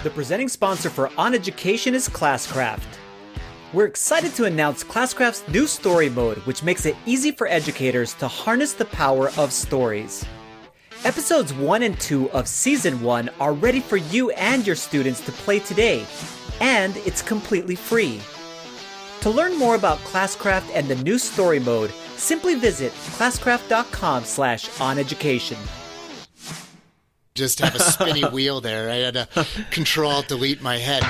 The presenting sponsor for OnEducation is Classcraft. We're excited to announce Classcraft's new story mode, which makes it easy for educators to harness the power of stories. Episodes 1 and 2 of Season 1 are ready for you and your students to play today, and it's completely free. To learn more about Classcraft and the new story mode, simply visit classcraft.com/oneducation. Just have a spinny wheel there. I had to Control-Delete my head.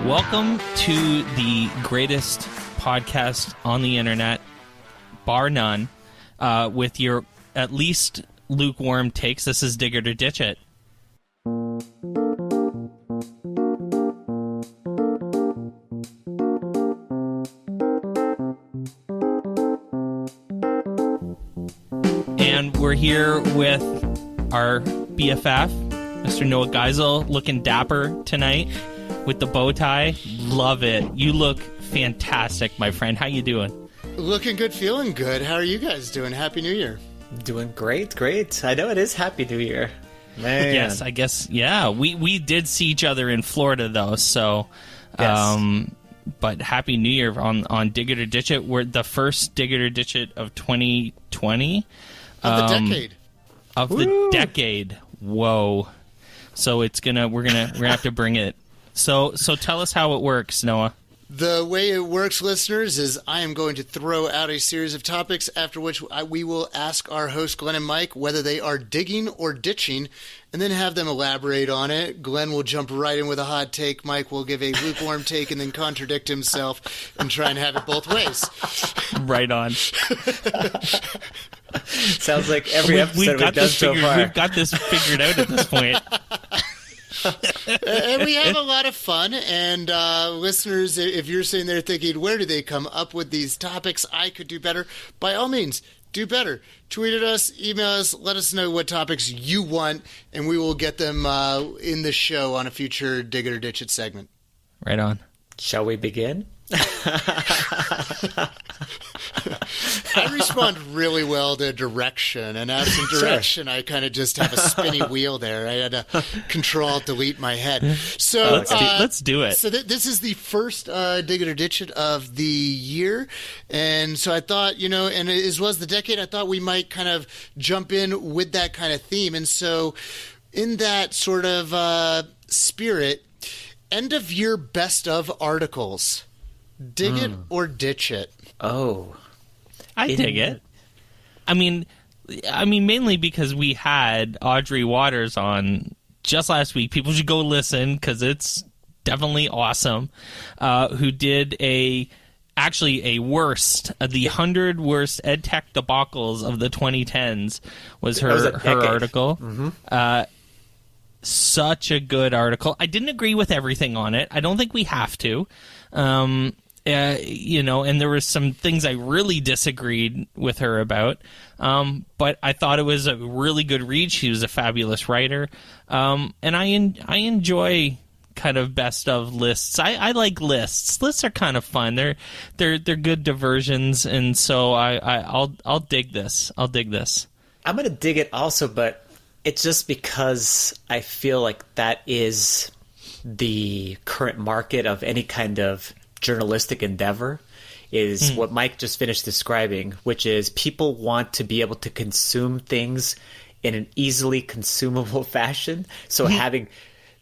Welcome to the greatest podcast on the internet, bar none, with your at least lukewarm takes. This is Dig It or Ditch It. And we're here with our BFF, Mr. Noah Geisel, looking dapper tonight with the bow tie. Love it. You look fantastic, my friend. How you doing? Looking good, feeling good. How are you guys doing? Happy New Year. Doing great. I know it is Happy New Year. Man. Yes, I guess, yeah. We did see each other in Florida, though, so... Yes. But Happy New Year on Dig It or Ditch It. We're the first Dig It or Ditch It of 2020. Of the decade. Of the decade. Whoa. So we're gonna have to bring it. So tell us how it works, Noah. The way it works, listeners, is I am going to throw out a series of topics, after which we will ask our hosts, Glen and Mike, whether they are digging or ditching, and then have them elaborate on it. Glen will jump right in with a hot take. Mike will give a lukewarm take and then contradict himself and try and have it both ways. Right on. Sounds like every episode we've done so far. We've got this figured out at this point. And we have a lot of fun, and listeners, if you're sitting there thinking, where do they come up with these topics? I could do better. By all means, do better. Tweet at us, email us, let us know what topics you want, and we will get them in the show on a future Dig It or Ditch It segment. Right on. Shall we begin? I respond really well to direction, and as in direction, sure. I kind of just have a spinny wheel there. I had to Control-Delete my head. So let's do it. So this is the first Dig It or Ditch It of the year, and so I thought, and as was the decade, I thought we might kind of jump in with that kind of theme, and so in that sort of spirit, end of year best of articles. Dig it or ditch it. Oh, I dig it. I mean, mainly because we had Audrey Waters on just last week. People should go listen because it's definitely awesome. Who did the 100 worst EdTech debacles of the 2010s was her article. Mm-hmm. Such a good article. I didn't agree with everything on it. I don't think we have to. And there were some things I really disagreed with her about, but I thought it was a really good read. She was a fabulous writer, and I enjoy kind of best of lists. I like lists. Lists are kind of fun. They're good diversions, and so I'll dig this. I'm gonna dig it also, but it's just because I feel like that is the current market of any kind of journalistic endeavor, is what Mike just finished describing, which is people want to be able to consume things in an easily consumable fashion. So having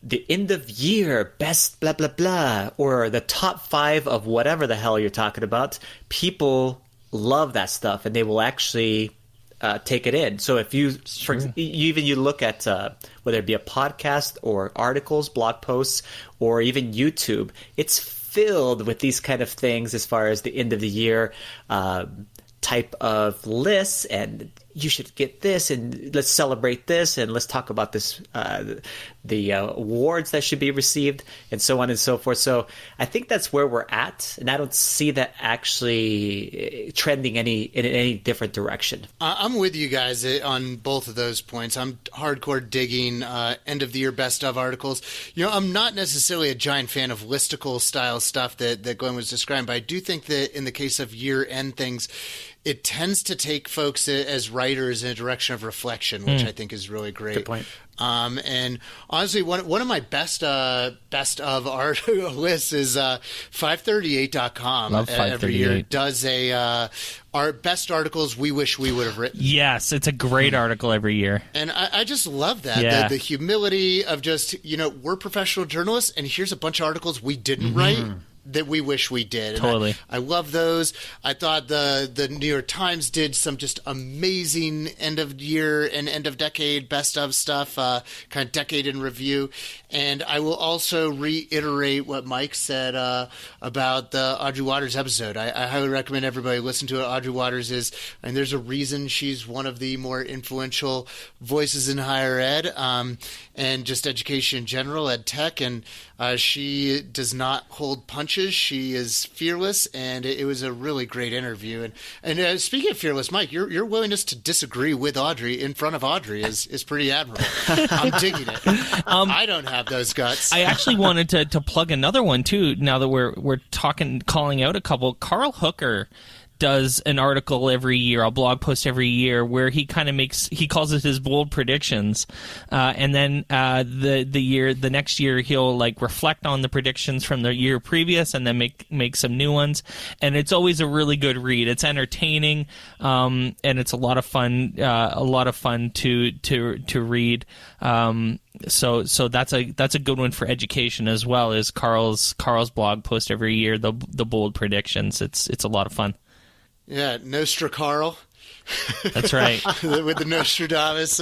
the end of year best blah blah blah, or the top 5 of whatever the hell you're talking about, people love that stuff and they will actually take it in. So if you look at whether it be a podcast or articles, blog posts, or even YouTube, it's filled with these kind of things as far as the end of the year type of lists. And you should get this, and let's celebrate this, and let's talk about this, the awards that should be received, and so on and so forth. So I think that's where we're at, and I don't see that actually trending in any different direction. I'm with you guys on both of those points. I'm hardcore digging end of the year best of articles. I'm not necessarily a giant fan of listicle style stuff that Glenn was describing, but I do think that in the case of year end things, it tends to take folks as writers in a direction of reflection, which I think is really great. Good point. And honestly, one of my best of art lists is 538.com. Love 538. Every year does our best articles we wish we would have written. Yes, it's a great article every year. And I just love that. Yeah. The humility of just, we're professional journalists, and here's a bunch of articles we didn't write that we wish we did. And Totally. I love those. I thought the New York Times did some just amazing end of year and end of decade best of stuff, kind of decade in review. And I will also reiterate what Mike said about the Audrey Waters episode. I highly recommend everybody listen to it. Audrey Waters and there's a reason she's one of the more influential voices in higher ed and just education in general, ed tech. And she does not hold punches. She is fearless, and it was a really great interview. And speaking of fearless, Mike, your willingness to disagree with Audrey in front of Audrey is pretty admirable. I'm digging it. I don't have those guts. I actually wanted to plug another one too. Now that we're calling out a couple, Carl Hooker does an article every year, a blog post every year, where he kind of he calls it his bold predictions, and then the next year he'll like reflect on the predictions from the year previous, and then make some new ones. And it's always a really good read. It's entertaining, and it's a lot of fun. To read. So that's a good one for education as well. Is Carl's blog post every year, the bold predictions. It's a lot of fun. Yeah, Nostra Carl. That's right. With the Nostradamus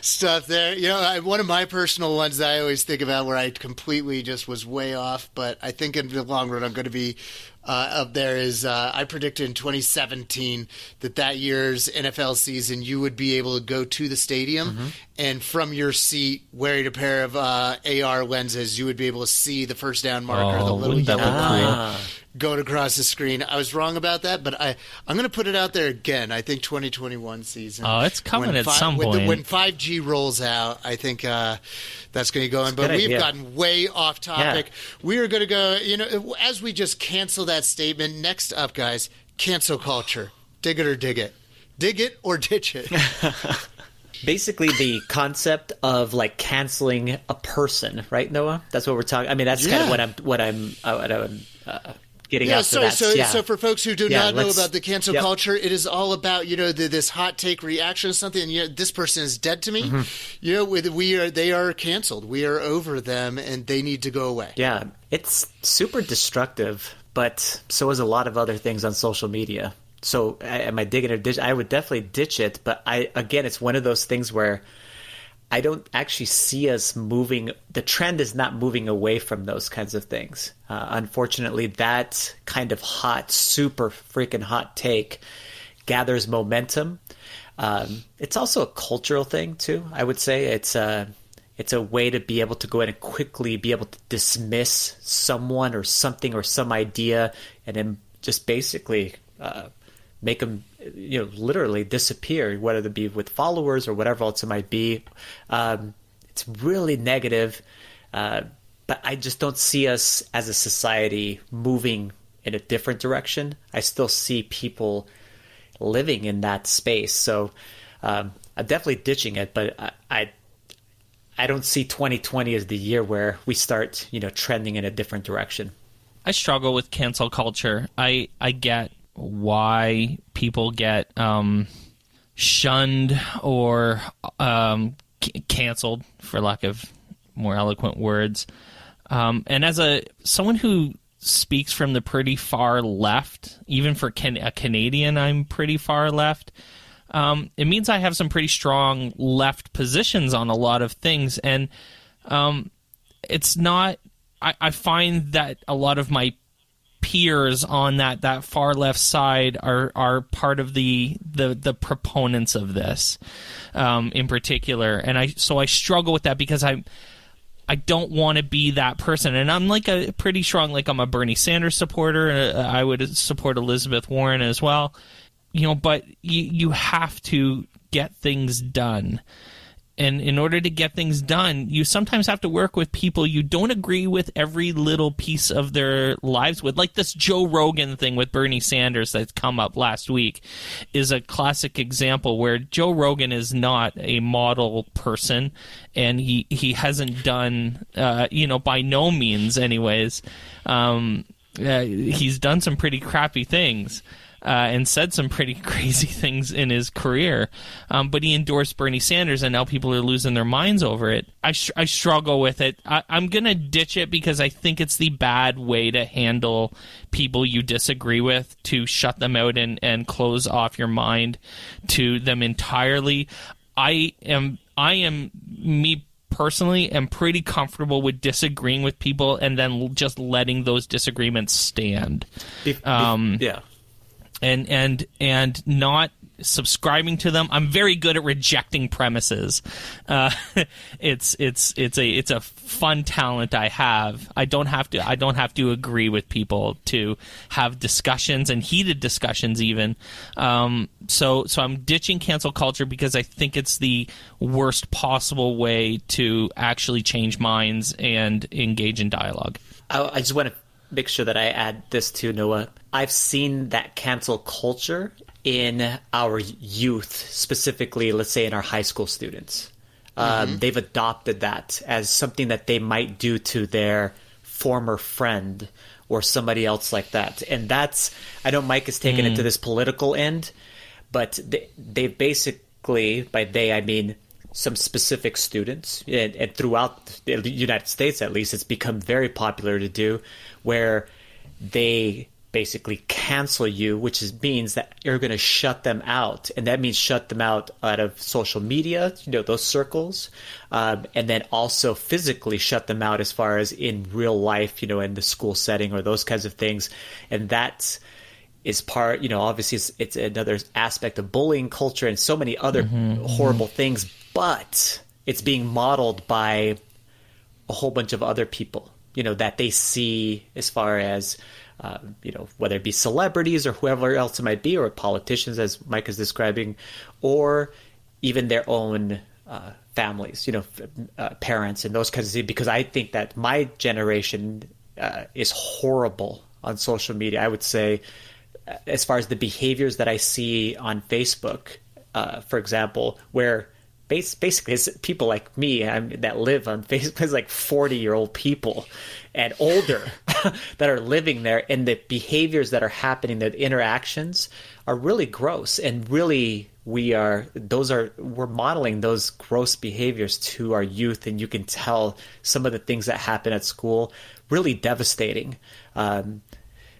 stuff there. One of my personal ones that I always think about where I completely just was way off, but I think in the long run I'm going to be up there is I predicted in 2017 that year's NFL season you would be able to go to the stadium and from your seat wearing a pair of AR lenses you would be able to see the first down marker, the little yellow line going across the screen. I was wrong about that, but I'm going to put it out there again. I think 2021 season. Oh, it's coming at some point. When 5G rolls out, I think that's going to go in. But we've gotten way off topic. Yeah. We are going to go, as we just cancel that statement, next up, guys, cancel culture. Dig it or dig it. Dig it or ditch it. Basically, the concept of like canceling a person, right, Noah? That's what we're talking. I mean, that's kind of what I'm getting after that. So for folks who do not know about the cancel culture, it is all about this hot take reaction to something. And this person is dead to me. They are canceled. We are over them, and they need to go away. Yeah, it's super destructive, but so is a lot of other things on social media. So am I digging or ditch? I would definitely ditch it, but it's one of those things where I don't actually see us moving. The trend is not moving away from those kinds of things. Unfortunately, that kind of hot, super freaking hot take gathers momentum. It's also a cultural thing too. I would say it's a way to be able to go in and quickly be able to dismiss someone or something or some idea, and then just basically make them literally disappear, whether it be with followers or whatever else it might be. It's really negative, but I just don't see us as a society moving in a different direction. I still see people living in that space. So I'm definitely ditching it, but I don't see 2020 as the year where we start, trending in a different direction. I struggle with cancel culture. I get why people get shunned or canceled, for lack of more eloquent words. And as someone who speaks from the pretty far left, even for a Canadian, I'm pretty far left. It means I have some pretty strong left positions on a lot of things, and it's not. I find that a lot of my peers on that far left side are part of the proponents of this, in particular, and I struggle with that because I don't want to be that person, and I'm like a pretty strong, like I'm a Bernie Sanders supporter, and I would support Elizabeth Warren as well, but you have to get things done. And in order to get things done, you sometimes have to work with people you don't agree with every little piece of their lives with. Like this Joe Rogan thing with Bernie Sanders that's come up last week is a classic example where Joe Rogan is not a model person, and he hasn't done, by no means anyways. He's done some pretty crappy things. And said some pretty crazy things in his career, but he endorsed Bernie Sanders, and now people are losing their minds over it. I struggle with it. I'm going to ditch it because I think it's the bad way to handle people you disagree with, to shut them out and close off your mind to them entirely. I am me personally am pretty comfortable with disagreeing with people and then just letting those disagreements stand. Yeah. And not subscribing to them. I'm very good at rejecting premises. It's a fun talent I have. I don't have to agree with people to have discussions, and heated discussions even. So I'm ditching cancel culture because I think it's the worst possible way to actually change minds and engage in dialogue. I just want to make sure that I add this to Noah. I've seen that cancel culture in our youth, specifically, let's say in our high school students. They've adopted that as something that they might do to their former friend or somebody else like that. And that's, I know Mike has taken it to this political end, but they basically, by they, I mean some specific students, and throughout the United States, at least, it's become very popular to do, where they basically cancel you, which means that you're going to shut them out. And that means shut them out of social media, those circles, and then also physically shut them out as far as in real life, in the school setting or those kinds of things. And that is part, obviously it's another aspect of bullying culture and so many other horrible things, but it's being modeled by a whole bunch of other people, that they see as far as, whether it be celebrities or whoever else it might be, or politicians, as Mike is describing, or even their own families, parents and those kinds of things. Because I think that my generation is horrible on social media. I would say, as far as the behaviors that I see on Facebook, for example, where basically it's people like me that live on Facebook, it's like 40-year-old people and older that are living there, and the behaviors that are happening, the interactions are really gross, and really we're modeling those gross behaviors to our youth, and you can tell some of the things that happen at school really devastating.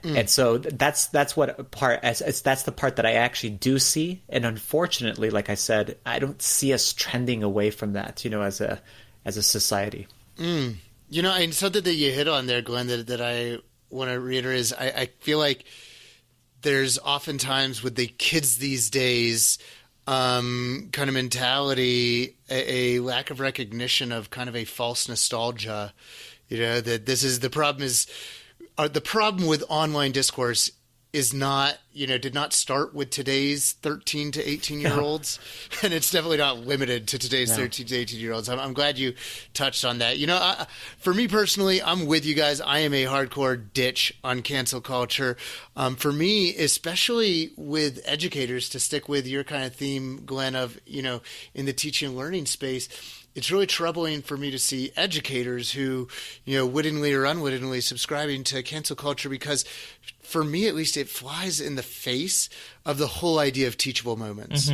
And so that's what part, that's the part that I actually do see. And unfortunately, like I said, I don't see us trending away from that, as a society. And something that you hit on there, Glenn, that I want to reiterate is I feel like there's oftentimes with the kids these days, kind of mentality, a lack of recognition of kind of a false nostalgia, that this is the problem is, the problem with online discourse is not, did not start with today's 13 to 18-year-olds, and it's definitely not limited to today's 13 to 18-year-olds. I'm glad you touched on that. For me personally, I'm with you guys. I am a hardcore ditch on cancel culture. For me, especially with educators, to stick with your kind of theme, Glenn, of, in the teaching and learning space, it's really troubling for me to see educators who, wittingly or unwittingly subscribing to cancel culture, because for me, at least, it flies in the face of the whole idea of teachable moments,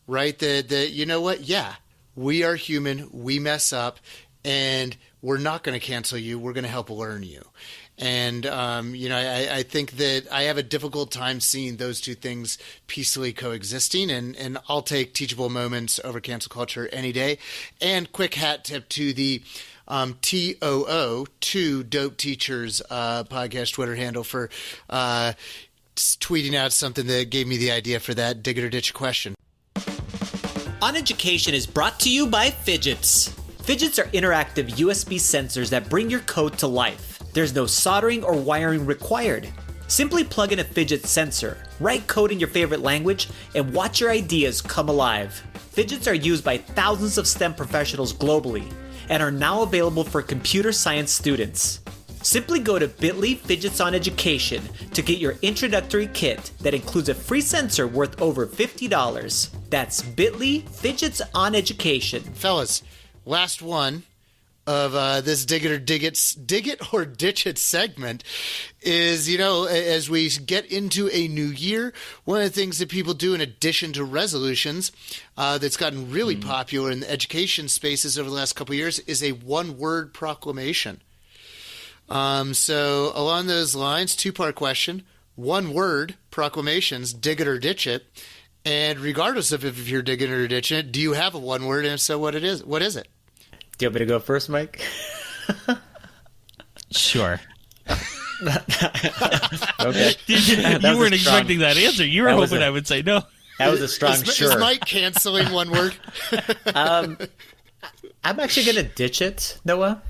right? That you know what? Yeah, we are human. We mess up, and we're not going to cancel you. We're going to help learn you. And, I think that I have a difficult time seeing those two things peacefully coexisting, and I'll take teachable moments over cancel culture any day. And quick hat tip to the TOO, Two Dope Teachers podcast Twitter handle for tweeting out something that gave me the idea for that dig it or ditch question. OnEducation is brought to you by Fidgets. Fidgets are interactive USB sensors that bring your code to life. There's no soldering or wiring required. Simply plug in a Fidget sensor, write code in your favorite language, and watch your ideas come alive. Fidgets are used by thousands of STEM professionals globally and are now available for computer science students. Simply go to bit.ly Fidgets on Education to get your introductory kit that includes a free sensor worth over $50. That's bit.ly Fidgets on Education. Fellas, last one of this dig it or ditch it segment is, as we get into a new year, one of the things that people do in addition to resolutions that's gotten really popular in the education spaces over the last couple of years is a one-word proclamation. So along those lines, two-part question, one-word proclamations, dig it or ditch it. And regardless of if you're digging it or ditching it, do you have a one word? And if so, what is it? Do you want me to go first, Mike? Sure. Okay. You weren't expecting that answer. You were hoping I would say no. That was a strong sure. Is Mike canceling one word? I'm actually going to ditch it, Noah.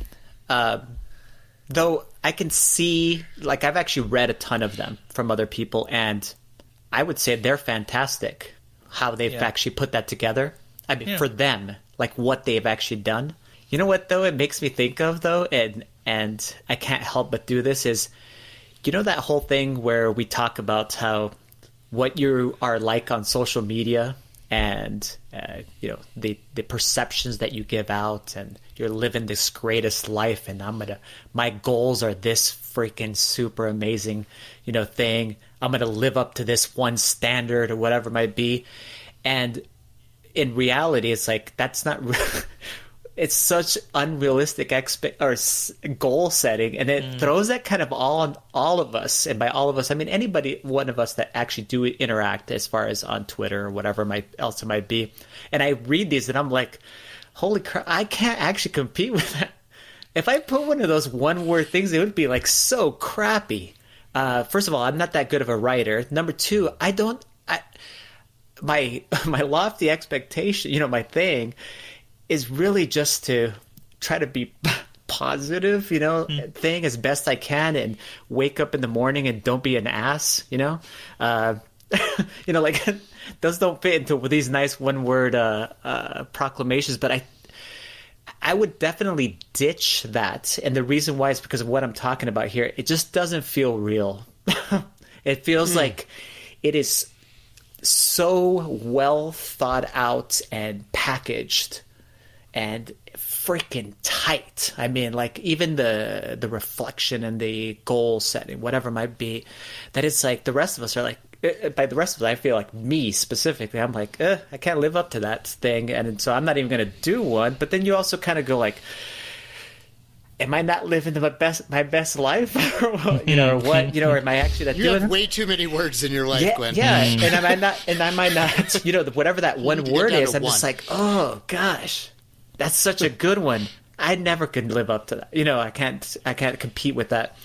Though I can see, like, I've actually read a ton of them from other people, and I would say they're fantastic how they've actually put that together. I mean, for them, like what they've actually done. You know what, though, it makes me think of, though, and I can't help but do this is, that whole thing where we talk about how what you are like on social media and, the perceptions that you give out, and you're living this greatest life, and my goals are this freaking super amazing, thing. I'm going to live up to this one standard or whatever it might be. And in reality, it's like, that's not it's such unrealistic goal setting, and it throws that kind of on all of us. And by all of us, I mean anybody, one of us that actually do interact as far as on Twitter or whatever else it might be. And I read these and I'm like, holy crap, I can't actually compete with that. If I put one of those one-word things, it would be like so crappy. First of all, I'm not that good of a writer. Number two, my lofty expectation, my thing is really just to try to be positive, thing as best I can, and wake up in the morning and don't be an ass, like those don't fit into these nice one-word proclamations. But I would definitely ditch that. And the reason why is because of what I'm talking about here. It just doesn't feel real. It feels like it is so well thought out and packaged and freaking tight. I mean, like even the reflection and the goal setting, whatever it might be, that it's like the rest of us are like, by the rest of us, I feel like me specifically, I'm like, I can't live up to that thing. And so I'm not even going to do one. But then you also kind of go like, am I not living my best life? or what? Or am I actually not you doing have way too many words in your life, Glen. Yeah. And I might not, whatever that one word is, I'm just like, oh gosh, that's such a good one. I never could live up to that. I can't compete with that.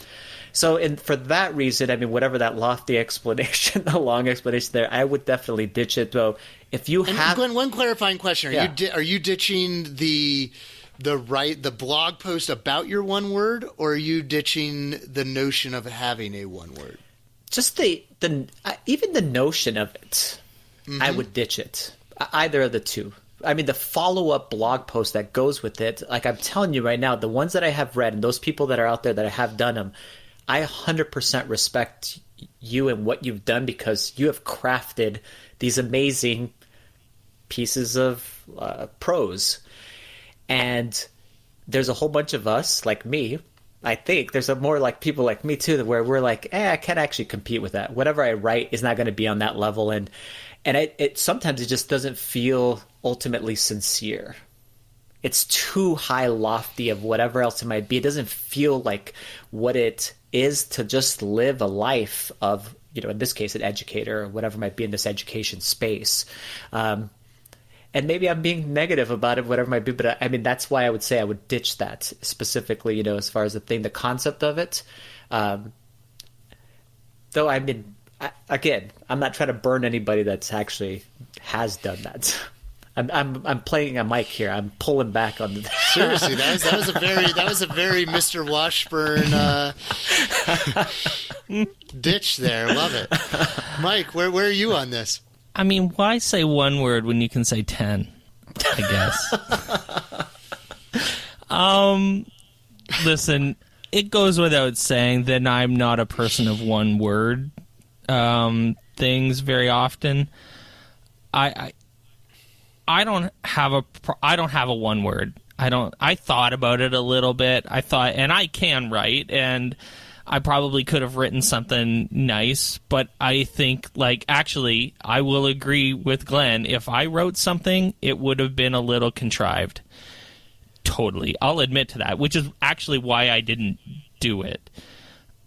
So, for that reason, I mean, whatever that lofty explanation, the long explanation there, I would definitely ditch it. Though, if you have, Glenn, one clarifying question: Are you ditching the blog post about your one word, or are you ditching the notion of having a one word? Just even the notion of it, I would ditch it. Either of the two. I mean, the follow-up blog post that goes with it, like I'm telling you right now, the ones that I have read and those people that are out there that have done them, I 100% respect you and what you've done, because you have crafted these amazing pieces of prose. And there's a whole bunch of us, like me, I think there's more like people like me too, where we're like, I can't actually compete with that. Whatever I write is not going to be on that level. And it sometimes it just doesn't feel ultimately sincere. It's too high lofty of whatever else it might be. It doesn't feel like what it is to just live a life of, in this case, an educator or whatever might be in this education space. and maybe I'm being negative about it, whatever it might be, but I mean, that's why I would say I would ditch that specifically, as far as the concept of it. Though, I mean, again, I'm not trying to burn anybody that's actually has done that. I'm playing a mic here. I'm pulling back on the. Seriously, that was a very Mr. Washburn ditch there. Love it, Mike. Where are you on this? I mean, why say one word when you can say 10? I guess. Listen, it goes without saying that I'm not a person of one word things very often. I don't have a one word. I thought about it a little bit. And I can write, and I probably could have written something nice, but I think, actually, I will agree with Glenn. If I wrote something, it would have been a little contrived. Totally. I'll admit to that, which is actually why I didn't do it.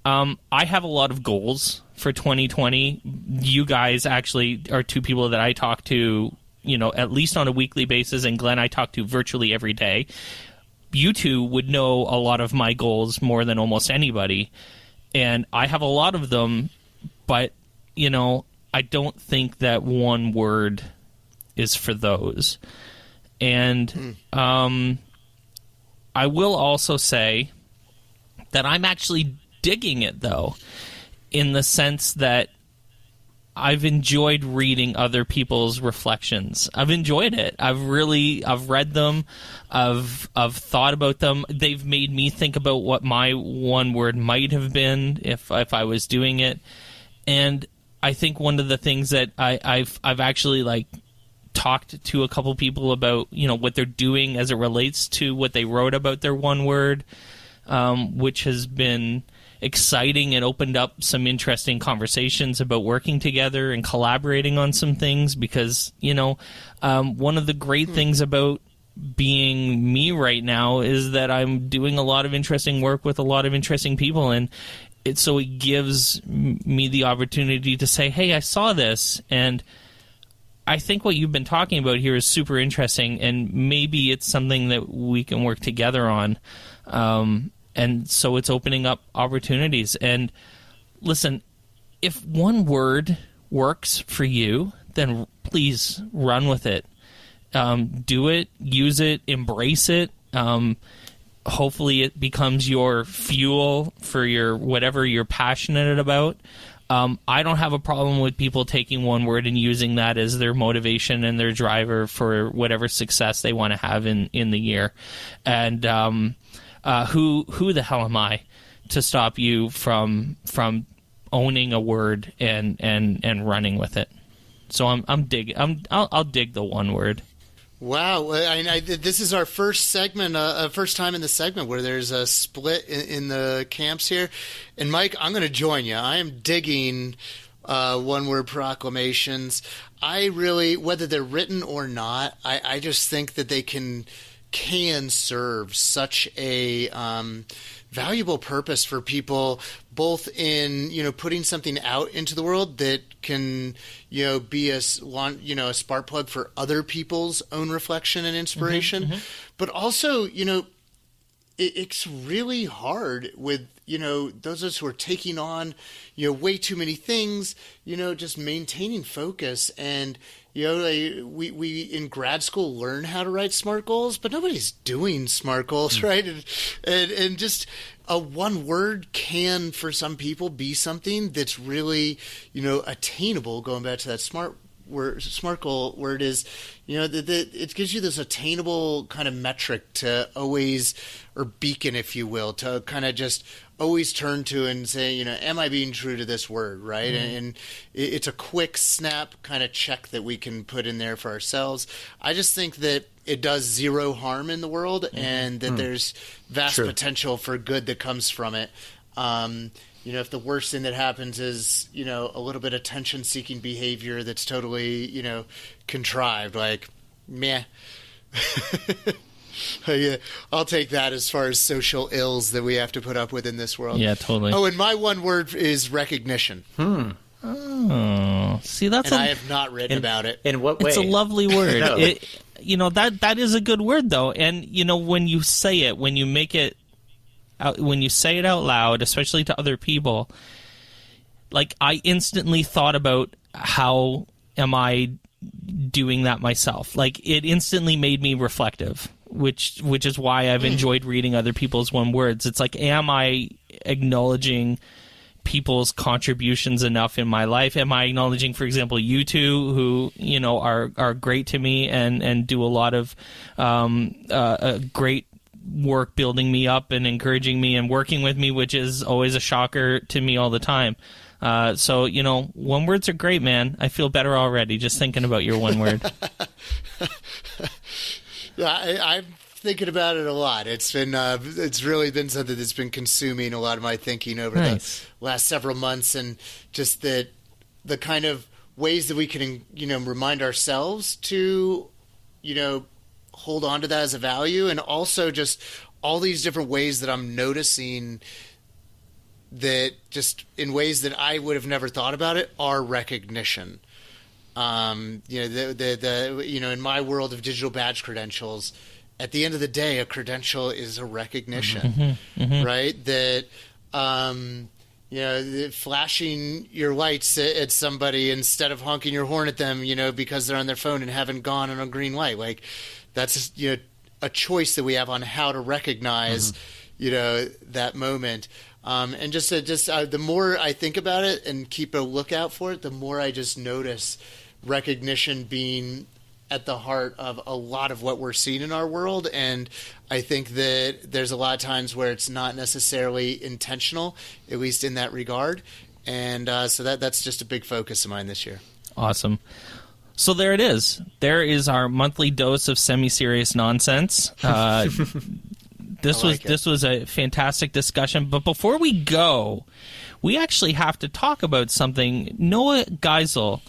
I have a lot of goals for 2020. You guys actually are two people that I talk to, at least on a weekly basis, and Glenn I talk to virtually every day. You two would know a lot of my goals more than almost anybody, and I have a lot of them, but, I don't think that one word is for those. And I will also say that I'm actually digging it, though, in the sense that I've enjoyed reading other people's reflections. I've enjoyed it. I've read them. I've thought about them. They've made me think about what my one word might have been if I was doing it. And I think one of the things that I've actually talked to a couple people about, what they're doing as it relates to what they wrote about their one word, which has been exciting and opened up some interesting conversations about working together and collaborating on some things, because one of the great things about being me right now is that I'm doing a lot of interesting work with a lot of interesting people, and so it gives me the opportunity to say, hey, I saw this, and I think what you've been talking about here is super interesting, and maybe it's something that we can work together on. And so it's opening up opportunities. And listen, if one word works for you, then please run with it. Do it, use it, embrace it. Hopefully it becomes your fuel for your whatever you're passionate about. I don't have a problem with people taking one word and using that as their motivation and their driver for whatever success they want to have in the year. And who the hell am I to stop you from owning a word and running with it? So I'll dig the one word. Wow, this is our first segment, first time in the segment where there's a split in the camps here. And Mike, I'm going to join you. I am digging one-word proclamations. I really, whether they're written or not, I just think that they can serve such a valuable purpose for people, both in putting something out into the world that can be a spark plug for other people's own reflection and inspiration, but also it's really hard with those of us who are taking on way too many things, just maintaining focus. And we in grad school learn how to write SMART goals, but nobody's doing SMART goals, right? And just a one word can, for some people, be something that's really attainable. Going back to that SMART goal word is, it gives you this attainable kind of metric to always, or beacon, if you will, to kind of just always turn to and say, am I being true to this word, right? And it's a quick snap kind of check that we can put in there for ourselves. I just think that it does zero harm in the world, and that there's vast potential for good that comes from it. If the worst thing that happens is, a little bit of attention-seeking behavior that's totally, contrived, meh. Yeah, I'll take that as far as social ills that we have to put up with in this world. Yeah, totally. Oh, and my one word is recognition. Oh. See, that's and I have not written about it. In what way? It's a lovely word. No. That is a good word, though. And, when you say it, when you make it, when you say it out loud, especially to other people, like, I instantly thought about how am I doing that myself. Like, it instantly made me reflective, which is why I've enjoyed reading other people's one words. It's like, am I acknowledging people's contributions enough in my life? Am I acknowledging, for example, you two, who are great to me and do a lot of great work building me up and encouraging me and working with me, which is always a shocker to me all the time. So one words are great, man. I feel better already just thinking about your one word. I'm thinking about it a lot. It's really been something that's been consuming a lot of my thinking over the last several months, and just the kind of ways that we can, remind ourselves to, hold on to that as a value, and also just all these different ways that I'm noticing that just in ways that I would have never thought about it are recognition. In my world of digital badge credentials, at the end of the day, a credential is a recognition, right? That, flashing your lights at somebody instead of honking your horn at them, because they're on their phone and haven't gone on a green light. Like, that's, a choice that we have on how to recognize, that moment. And the more I think about it and keep a lookout for it, the more I just notice recognition being at the heart of a lot of what we're seeing in our world. And I think that there's a lot of times where it's not necessarily intentional, at least in that regard. And so that's just a big focus of mine this year. Awesome. So there it is. There is our monthly dose of semi-serious nonsense. This was a fantastic discussion. But before we go, we actually have to talk about something. Noah Geisel,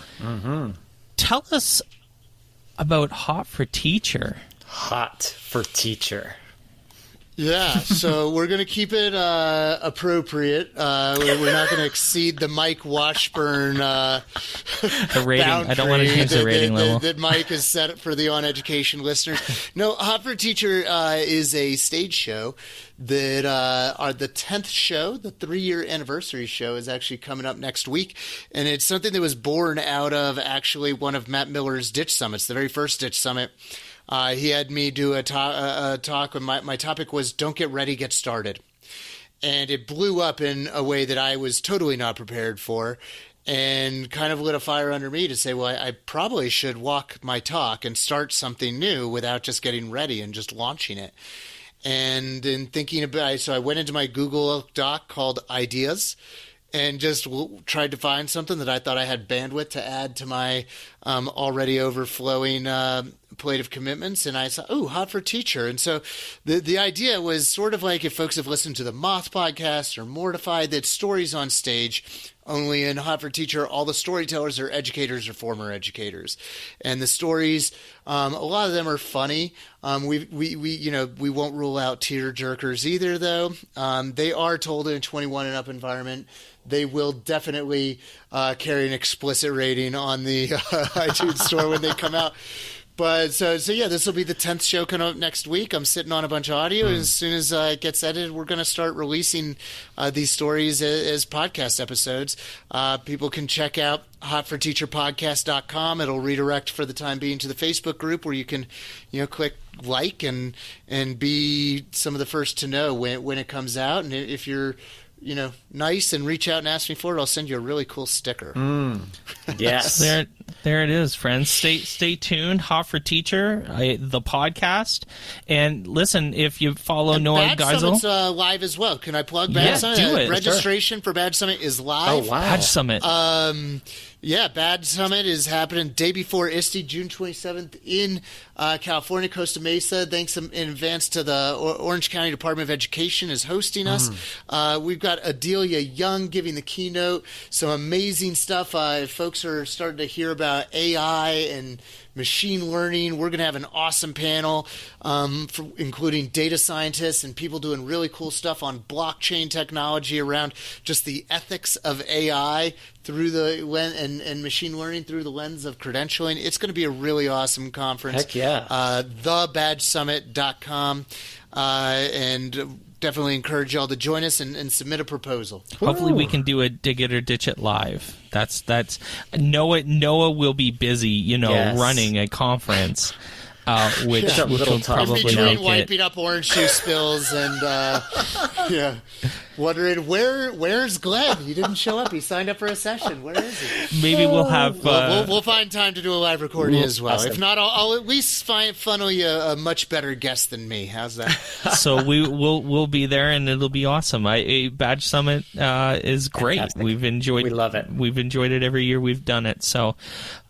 tell us about Hot for Teacher. Hot for Teacher. Yeah, so we're going to keep it appropriate. We're not going to exceed the Mike Washburn the rating. I don't want to change the rating level. That Mike has set for the OnEducation listeners. No, Hot for Teacher is a stage show that are the 10th show. The 3-year anniversary show is actually coming up next week. And it's something that was born out of actually one of Matt Miller's Ditch Summits, the very first Ditch Summit. He had me do a talk, and my topic was "Don't get ready, get started," and it blew up in a way that I was totally not prepared for, and kind of lit a fire under me to say, well, I probably should walk my talk and start something new without just getting ready and just launching it. And in thinking about it, so I went into my Google Doc called Ideas, and just tried to find something that I thought I had bandwidth to add to my already overflowing plate of commitments. And I saw, Hot for Teacher. And so the idea was sort of like if folks have listened to the Moth podcast or Mortified, that stories on stage. Only in Hot for Teacher, all the storytellers are educators or former educators, and the stories, a lot of them are funny. We won't rule out tear jerkers either, though. They are told in a 21 and up environment. They will definitely carry an explicit rating on the iTunes store when they come out. But so yeah, this will be the 10th show coming up next week. I'm sitting on a bunch of audio. As soon as it gets edited, we're going to start releasing these stories as podcast episodes. People can check out hotforteacherpodcast.com. It'll redirect for the time being to the Facebook group where you can, click like and be some of the first to know when it comes out. And if you're nice and reach out and ask me for it, I'll send you a really cool sticker. Yes. There it is, friends. Stay tuned. Hot for Teacher, the podcast. And listen, if you follow Noah Geisel. Summit's live as well. Can I plug Badge Summit? Do it. Registration for Badge Summit is live. Oh, wow. Badge Summit. Yeah, Badge Summit is happening day before ISTE, June 27th in California, Costa Mesa. Thanks in advance to the Orange County Department of Education is hosting us. We've got Adelia Young giving the keynote. Some amazing stuff. Folks are starting to hear about AI and machine learning. We're going to have an awesome panel, including data scientists and people doing really cool stuff on blockchain technology around just the ethics of AI through and machine learning through the lens of credentialing. It's going to be a really awesome conference. Heck yeah. Thebadgesummit.com, and definitely encourage y'all to join us and submit a proposal. Hopefully we can do a Dig It or Ditch It live. That's Noah will be busy, Yes. running a conference, which It's a little will tough. probably In between make wiping up orange juice spills and wondering where's Glen? He didn't show up. He signed up for a session. Where is he? Maybe we'll have. We'll find time to do a live recording as well. Awesome. If not, I'll at least funnel you a much better guest than me. How's that? So we'll be there, and it'll be awesome. Badge Summit is great. Fantastic. We love it. We've enjoyed it every year we've done it. So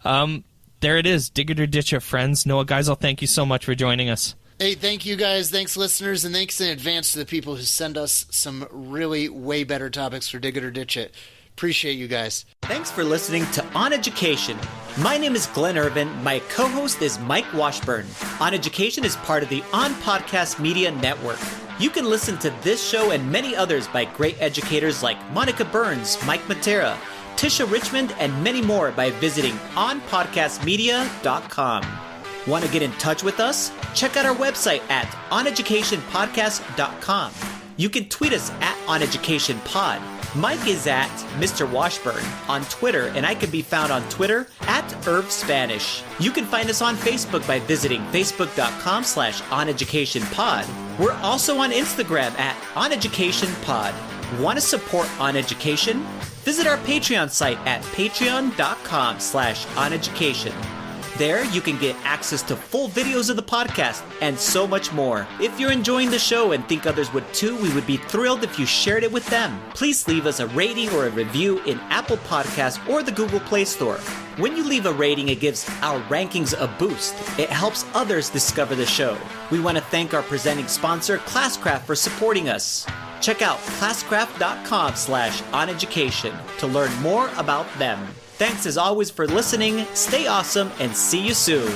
there it is. Dig It or Ditch It, friends. Noah Geisel, thank you so much for joining us. Hey, thank you guys. Thanks, listeners, and thanks in advance to the people who send us some really way better topics for Dig It or Ditch It. Appreciate you guys. Thanks for listening to OnEducation. My name is Glen Irvin. My co-host is Mike Washburn. OnEducation is part of the On Podcast Media Network. You can listen to this show and many others by great educators like Monica Burns, Mike Matera, Tisha Richmond, and many more by visiting onpodcastmedia.com. Want to get in touch with us? Check out our website at oneducationpodcast.com. You can tweet us at oneducationpod. Mike is at Mr. Washburn on Twitter, and I can be found on Twitter at IrvSpanish. You can find us on Facebook by visiting facebook.com/oneducationpod. We're also on Instagram at oneducationpod. Want to support OnEducation? Visit our Patreon site at patreon.com/oneducation. There, you can get access to full videos of the podcast and so much more. If you're enjoying the show and think others would too, we would be thrilled if you shared it with them. Please leave us a rating or a review in Apple Podcasts or the Google Play Store. When you leave a rating, it gives our rankings a boost. It helps others discover the show. We want to thank our presenting sponsor, Classcraft, for supporting us. Check out classcraft.com/oneducation to learn more about them. Thanks as always for listening, stay awesome, and see you soon.